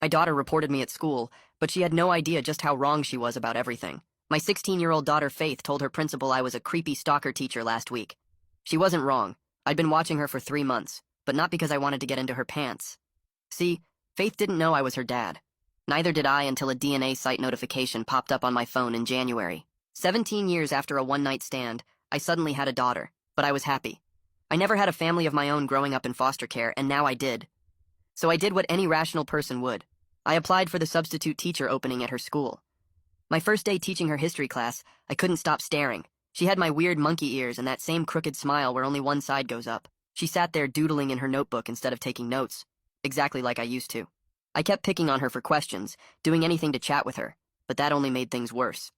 My daughter reported me at school, but she had no idea just how wrong she was about everything. My 16-year-old daughter Faith told her principal I was a creepy stalker teacher last week. She wasn't wrong. I'd been watching her for 3 months, but not because I wanted to get into her pants. See, Faith didn't know I was her dad. Neither did I until a DNA site notification popped up on my phone in January. 17 years after a one-night stand, I suddenly had a daughter, but I was happy. I never had a family of my own growing up in foster care, and now I did. So I did what any rational person would. I applied for the substitute teacher opening at her school. My first day teaching her history class, I couldn't stop staring. She had my weird monkey ears and that same crooked smile where only one side goes up. She sat there doodling in her notebook instead of taking notes, exactly like I used to. I kept picking on her for questions, doing anything to chat with her, but that only made things worse.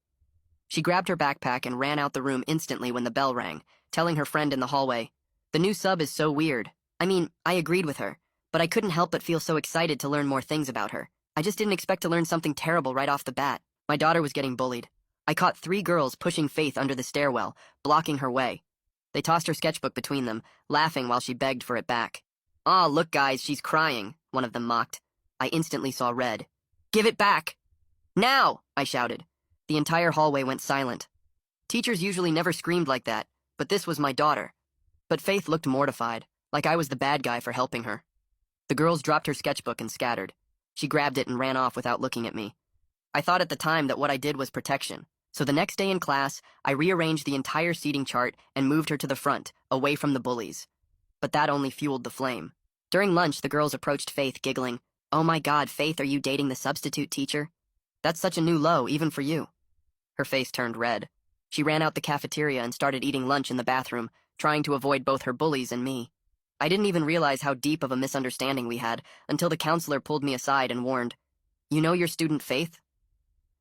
She grabbed her backpack and ran out the room instantly when the bell rang, telling her friend in the hallway, "The new sub is so weird." I agreed with her, but I couldn't help but feel so excited to learn more things about her. I just didn't expect to learn something terrible right off the bat. My daughter was getting bullied. I caught 3 girls pushing Faith under the stairwell, blocking her way. They tossed her sketchbook between them, laughing while she begged for it back. "Aw, look guys, she's crying," one of them mocked. I instantly saw red. "Give it back! Now!" I shouted. The entire hallway went silent. Teachers usually never screamed like that, but this was my daughter. But Faith looked mortified, like I was the bad guy for helping her. The girls dropped her sketchbook and scattered. She grabbed it and ran off without looking at me. I thought at the time that what I did was protection, so the next day in class, I rearranged the entire seating chart and moved her to the front, away from the bullies. But that only fueled the flame. During lunch, the girls approached Faith, giggling, "Oh my God, Faith, are you dating the substitute teacher? That's such a new low, even for you." Her face turned red. She ran out the cafeteria and started eating lunch in the bathroom, trying to avoid both her bullies and me. I didn't even realize how deep of a misunderstanding we had until the counselor pulled me aside and warned, "You know your student Faith?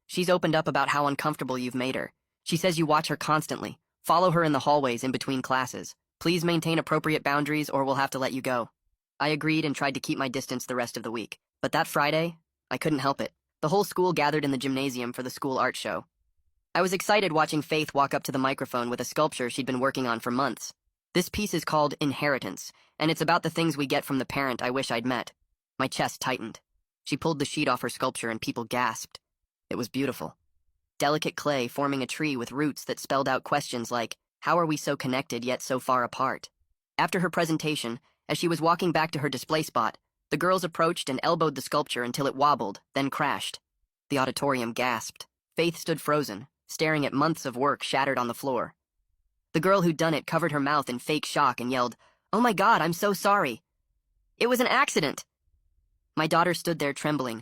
She's opened up about how uncomfortable you've made her. She says you watch her constantly. Follow her in the hallways in between classes. Please maintain appropriate boundaries or we'll have to let you go." I agreed and tried to keep my distance the rest of the week. But that Friday, I couldn't help it. The whole school gathered in the gymnasium for the school art show. I was excited watching Faith walk up to the microphone with a sculpture she'd been working on for months. This piece is called Inheritance, and it's about the things we get from the parent I wish I'd met. My chest tightened. She pulled the sheet off her sculpture and people gasped. It was beautiful. Delicate clay forming a tree with roots that spelled out questions like, how are we so connected yet so far apart? After her presentation, as she was walking back to her display spot, the girls approached and elbowed the sculpture until it wobbled, then crashed. The auditorium gasped. Faith stood frozen, staring at months of work shattered on the floor. The girl who'd done it covered her mouth in fake shock and yelled, "Oh my God, I'm so sorry. It was an accident." My daughter stood there trembling,